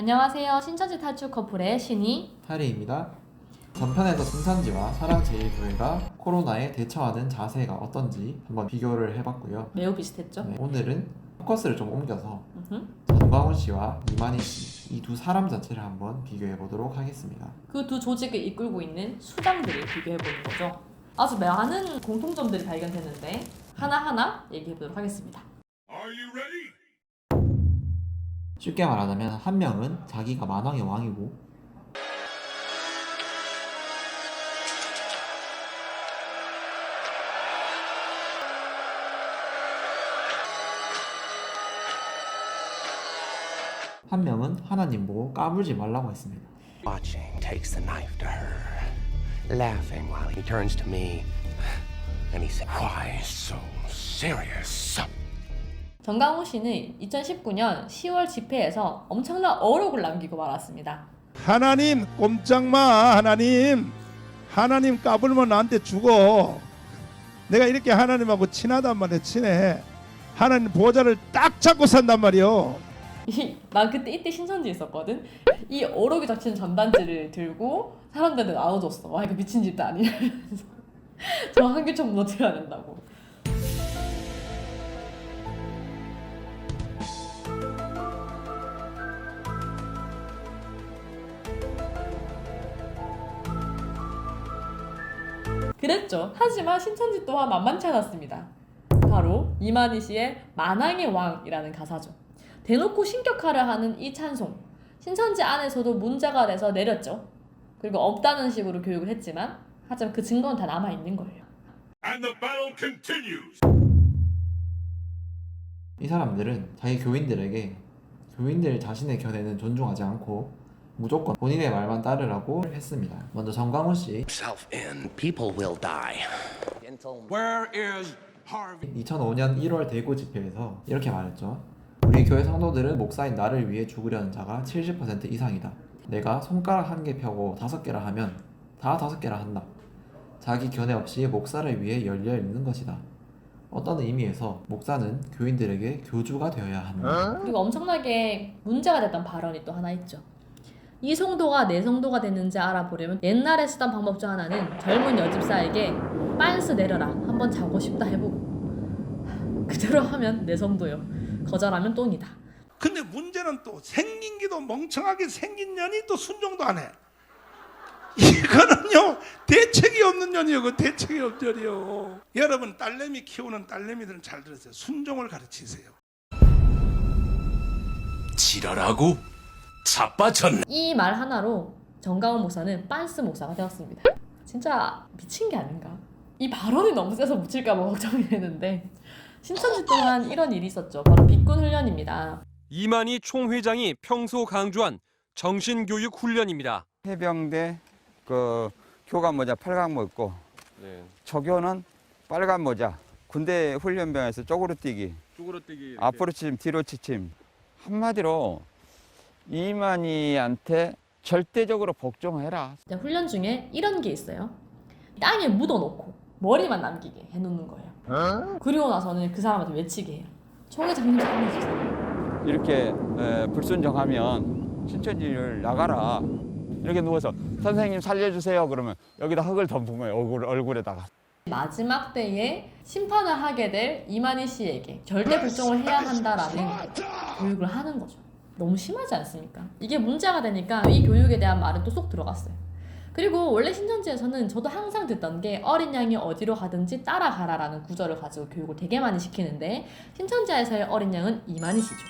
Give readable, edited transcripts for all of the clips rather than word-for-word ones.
안녕하세요. 신천지 탈출 커플의 신이 하리입니다. 전편에서 신천지와 사랑제일교회가 코로나에 대처하는 자세가 어떤지 한번 비교를 해봤고요. 매우 비슷했죠? 네, 오늘은 포커스를 좀 옮겨서 음흠. 전광훈 씨와 이만희 씨 이 두 사람 자체를 한번 비교해 보도록 하겠습니다. 그 두 조직을 이끌고 있는 수장들을 비교해보는 거죠. 아주 많은 공통점들이 발견됐는데 하나하나 얘기해보도록 하겠습니다. 쉽게 말하자면 한 명은 자기가 만왕의 왕이고 한 명은 하나님 보고 까불지 말라고 했습니다. Watching takes the knife to her, laughing while he turns to me, and he said, "Why so serious?" 전광훈 씨는 2019년 10월 집회에서 엄청난 어록을 남기고 말았습니다. 하나님 꼼짝마. 하나님 까불면 나한테 죽어. 내가 이렇게 하나님하고 친하단 말이야. 친해. 하나님 보좌를 딱 잡고 산단 말이요. 난 그때 이때 신천지에 있었거든. 이 어록이 적힌 전단지를 들고 사람들한테 나눠줬어. 와 이거 미친 집도 아니야. 저 한규총 무너뜨려야 된다고. 그랬죠. 하지만 신천지 또한 만만치 않았습니다. 바로 이만희 씨의 만왕의 왕이라는 가사죠. 대놓고 신격화를 하는 이 찬송, 신천지 안에서도 문제가 돼서 내렸죠. 그리고 없다는 식으로 교육을 했지만 하지만 그 증거는 다 남아있는 거예요. And the battle continues. 이 사람들은 자기 교인들에게 교인들 자신의 견해는 존중하지 않고 무조건 본인의 말만 따르라고 했습니다. 먼저 전광훈 씨 Self in, people will die. Where is Harvey? 2005년 1월 대구 집회에서 이렇게 말했죠. 우리 교회 성도들은 목사인 나를 위해 죽으려는 자가 70% 이상이다. 내가 손가락 한 개 펴고 5개라 하면 다 5개라 한다. 자기 견해 없이 목사를 위해 열려 있는 것이다. 어떤 의미에서 목사는 교인들에게 교주가 되어야 한다. 그리고 엄청나게 문제가 됐던 발언이 또 하나 있죠. 이 성도가 내 성도가 됐는지 알아보려면 옛날에 쓰던 방법 중 하나는 젊은 여집사에게 빤스 내려라 한번 자고 싶다 해보고 그대로 하면 내 성도요. 거절하면 똥이다. 근데 문제는 또 생긴 게도 멍청하게 생긴 년이 또 순종도 안 해. 이거는요 대책이 없는 년이요. 그 대책이 없는 년이요. 여러분 딸내미 키우는 딸내미들은 잘 들으세요. 순종을 가르치세요. 지랄하고 자빠졌네. 이 말 하나로 정강훈 목사는 빤스 목사가 되었습니다. 진짜 미친 게 아닌가? 이 발언이 너무 세서 묻힐까 봐 걱정이 되는데 신천지 또한 이런 일이 있었죠. 바로 비꾼 훈련입니다. 이만희 총회장이 평소 강조한 정신교육 훈련입니다. 해병대 그 교관 모자 빨강 입고 조교는 빨간 모자 군대 훈련병에서 쪼그로 뛰기 앞으로 치침 뒤로 치침 한마디로 이만희한테 절대적으로 복종해라. 훈련 중에 이런 게 있어요. 땅에 묻어놓고 머리만 남기게 해놓는 거예요. 그리고 나서는 그 사람한테 외치게 해요. 총회장님 살려주세요. 이렇게 불순종하면 신천지를 나가라. 이렇게 누워서 선생님 살려주세요. 그러면 여기다 흙을 덮은 거예요. 얼굴에다가. 마지막 때에 심판을 하게 될 이만희 씨에게 절대 복종을 해야 한다라는 교육을 하는 거죠. 너무 심하지 않습니까? 이게 문제가 되니까 이 교육에 대한 말은 또 쏙 들어갔어요. 그리고 원래 신천지에서는 저도 항상 듣던 게 어린 양이 어디로 가든지 따라가라라는 구절을 가지고 교육을 되게 많이 시키는데 신천지에서의 어린 양은 이만희 씨죠.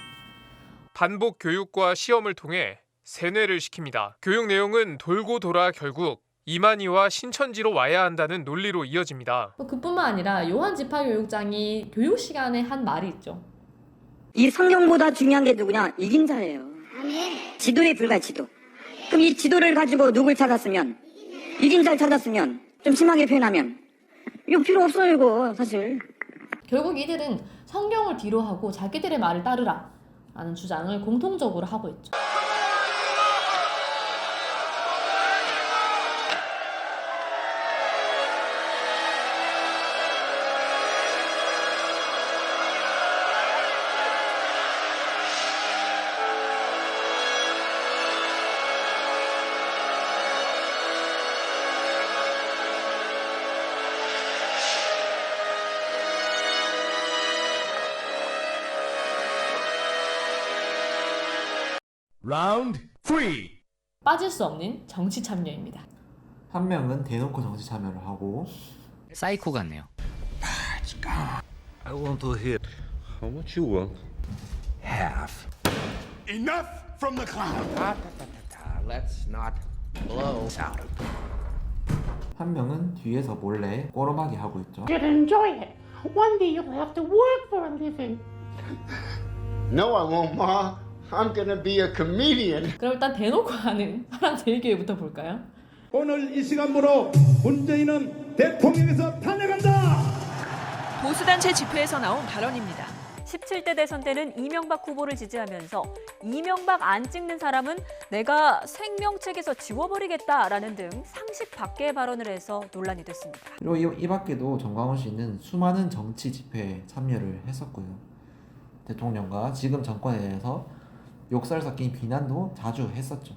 반복 교육과 시험을 통해 세뇌를 시킵니다. 교육 내용은 돌고 돌아 결국 이만희와 신천지로 와야 한다는 논리로 이어집니다. 그뿐만 아니라 요한 지파교육장이 교육 시간에 한 말이 있죠. 이 성경보다 중요한 게 누구냐? 이긴자예요. 지도에 불과해, 지도. 그럼 이 지도를 가지고 누굴 찾았으면, 이긴자를 찾았으면, 좀 심하게 표현하면, 이거 필요 없어요, 이거, 사실. 결국 이들은 성경을 뒤로 하고 자기들의 말을 따르라 라는 주장을 공통적으로 하고 있죠. Round 3. 빠질 수 없는 정치 참여입니다. 한 명은 대놓고 정치 참여를 하고 사이코 같네요. I want to hit. How much you want? Half. Enough from the clown. Let's not blow out. 한 명은 뒤에서 몰래 꼬로마기 하고 있죠. enjoy it. One day you'll have to work for a living. No, I won't, Ma. I'm gonna be a comedian. 그럼 일단 대놓고 하는 하나 제일교회부터 볼까요? 오늘 이 시간부로 문재인은 대통령에서 탄핵한다. 보수단체 집회에서 나온 발언입니다. 17대 대선 때는 이명박 후보를 지지하면서 이명박 안 찍는 사람은 내가 생명책에서 지워버리겠다라는 등 상식 밖의 발언을 해서 논란이 됐습니다. 그리고 이 밖에도 정광훈 씨는 수많은 정치 집회에 참여를 했었고요. 대통령과 지금 정권에 대해서 욕설 섞인 비난도 자주 했었죠.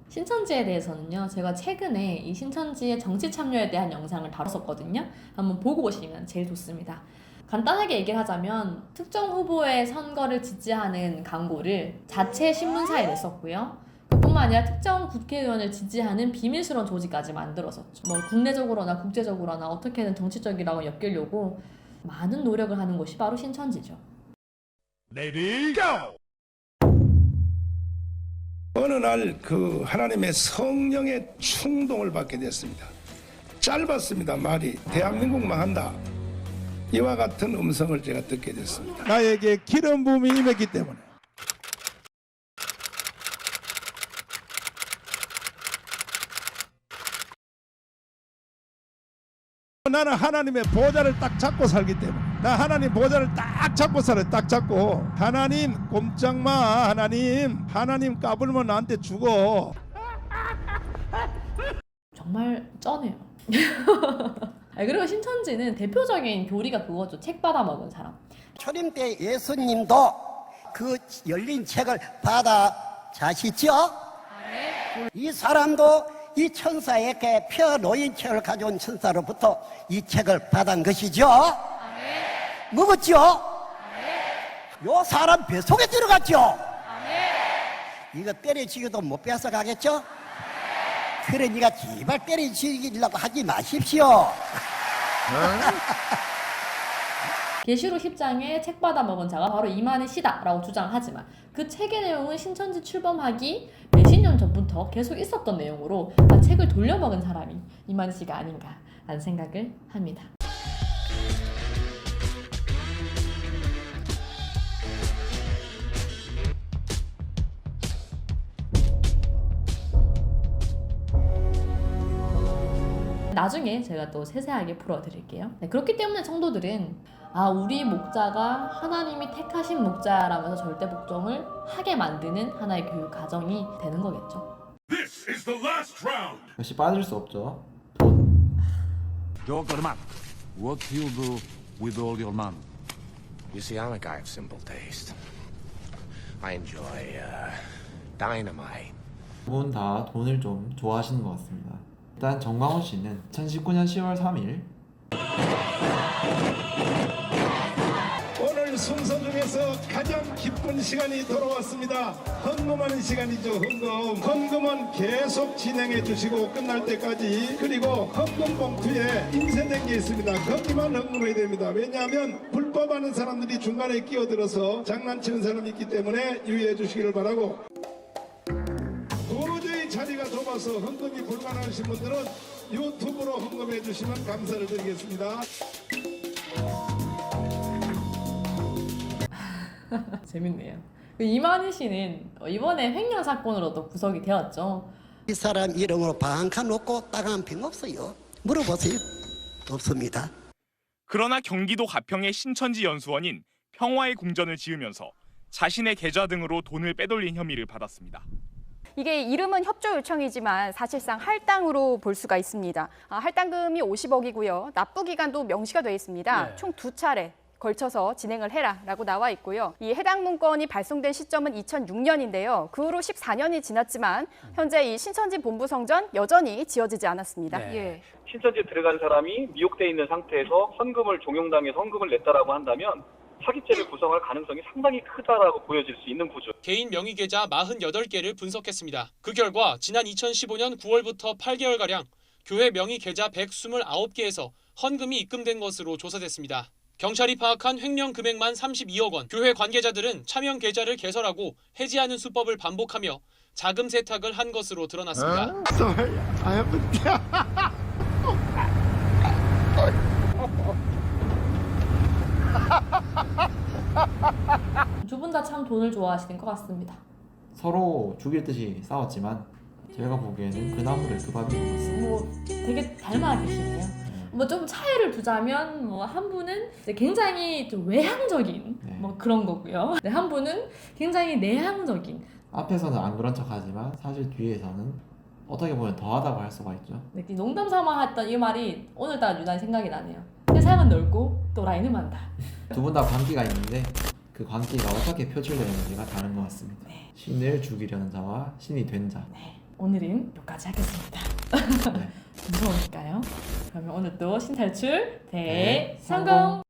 신천지에 대해서는요, 제가 최근에 이 신천지의 정치 참여에 대한 영상을 다뤘었거든요. 한번 보고 오시면 제일 좋습니다. 간단하게 얘기를 하자면 특정 후보의 선거를 지지하는 광고를 자체 신문사에 냈었고요. 그뿐만 아니라 특정 국회의원을 지지하는 비밀스러운 조직까지 만들었었죠. 뭐 국내적으로나 국제적으로나 어떻게든 정치적이라고 엮이려고 많은 노력을 하는 곳이 바로 신천지죠. Ready, go. 어느 날 그 하나님의 성령의 충동을 받게 됐습니다. 짧았습니다. 말이 대한민국만 한다. 이와 같은 음성을 제가 듣게 됐습니다. 나에게 기름 부음이 임했기 때문에 나는 하나님의 보좌를 딱 잡고 살기 때문에 나 하나님 보좌를 딱 잡고 살아요. 딱 잡고 하나님 꼼짝마 하나님 까불면 나한테 죽어. 정말 쩌네요. 그리고 신천지는 대표적인 교리가 그거죠. 책 받아먹은 사람. 초림 때 예수님도 그 열린 책을 받아 자시죠? 이 사람도 이 천사에게 펴 놓인 책을 가져온 천사로부터 이 책을 받은 것이죠? 먹었죠? 요 사람 뱃속에 들어갔죠? 이거 때려치기도 못 빼앗아 가겠죠? 그러니까 제발 때려치기려고 하지 마십시오. 계시록 10장에 책 받아먹은 자가 바로 이만희 씨다라고 주장하지만 그 책의 내용은 신천지 출범하기 몇십 년 전부터 계속 있었던 내용으로 책을 돌려먹은 사람이 이만희 씨가 아닌가라는 생각을 합니다. 나중에 제가 또 세세하게 풀어드릴게요. 네, 그렇기 때문에 성도들은 우리 목자가 하나님이 택하신 목자라면서 절대 복종을 하게 만드는 하나의 교육 과정이 되는 거겠죠. This is the last round. 역시 빠질 수 없죠. Dr. Man, what do you do with all your money? You see, I'm a guy of simple taste. I enjoy dynamite. 두 분 다 돈을 좀 좋아하시는 것 같습니다. 일단 정광훈 씨는 2019년 10월 3일 오늘 순서 중에서 가장 기쁜 시간이 돌아왔습니다. 헌금하는 시간이죠. 헌금은 계속 진행해 주시고 끝날 때까지. 그리고 헌금 봉투에 인쇄된 게 있습니다. 거기만 헌금해야 됩니다. 왜냐하면 불법하는 사람들이 중간에 끼어들어서 장난치는 사람이 있기 때문에 유의해 주시기를 바라고, 도저히 자리가 좁아서 헌금이 불가능하신 분들은 유튜브로 헌금해 주시면 감사를 드리겠습니다. 재밌네요. 이만희 씨는 이번에 횡령 사건으로도 구속이 되었죠. 이 사람 이름으로 방 한 칸 놓고 땅 한 평 없어요. 물어보세요. 없습니다. 그러나 경기도 가평의 신천지 연수원인 평화의 궁전을 지으면서 자신의 계좌 등으로 돈을 빼돌린 혐의를 받았습니다. 이게 이름은 협조 요청이지만 사실상 할당으로 볼 수가 있습니다. 할당금이 50억이고요. 납부 기간도 명시가 되어 있습니다. 총 2차례 걸쳐서 진행을 해라라고 나와 있고요. 이 해당 문건이 발송된 시점은 2006년인데요. 그 후로 14년이 지났지만 현재 이 신천지 본부 성전 여전히 지어지지 않았습니다. 신천지에 들어간 사람이 미혹돼 있는 상태에서 헌금을 종용당해서 헌금을 냈다라고 한다면 사기죄를 구성할 가능성이 상당히 크다라고 보여질 수 있는 구조. 개인 명의 계좌 48개를 분석했습니다. 그 결과 지난 2015년 9월부터 8개월가량 교회 명의 계좌 129개에서 헌금이 입금된 것으로 조사됐습니다. 경찰이 파악한 횡령 금액만 32억 원. 교회 관계자들은 차명 계좌를 개설하고 해지하는 수법을 반복하며 자금 세탁을 한 것으로 드러났습니다. 두 분 다 참 돈을 좋아하시는 것 같습니다. 서로 죽일 듯이 싸웠지만 제가 보기에는 그 나무를 그 밥인 것 같습니다. 뭐 되게 닮아 계시네요. 뭐 좀 차이를 두자면 뭐 한 분은 이제 굉장히 좀 외향적인 뭐 그런 거고요. 네, 한 분은 굉장히 내향적인. 앞에서는 안 그런 척하지만 사실 뒤에서는 어떻게 보면 더하다고 할 수가 있죠. 네, 농담 삼아 했던 이 말이 오늘따라 유난히 생각이 나네요. 세상은 넓고 또라이는 많다. 두 분 다 광기가 있는데 그 광기가 어떻게 표출되는지가 다른 것 같습니다. 신을 죽이려는 자와 신이 된 자. 오늘은 여기까지 하겠습니다. 무서우니까요. 그러면 오늘도 신탈출 대성공!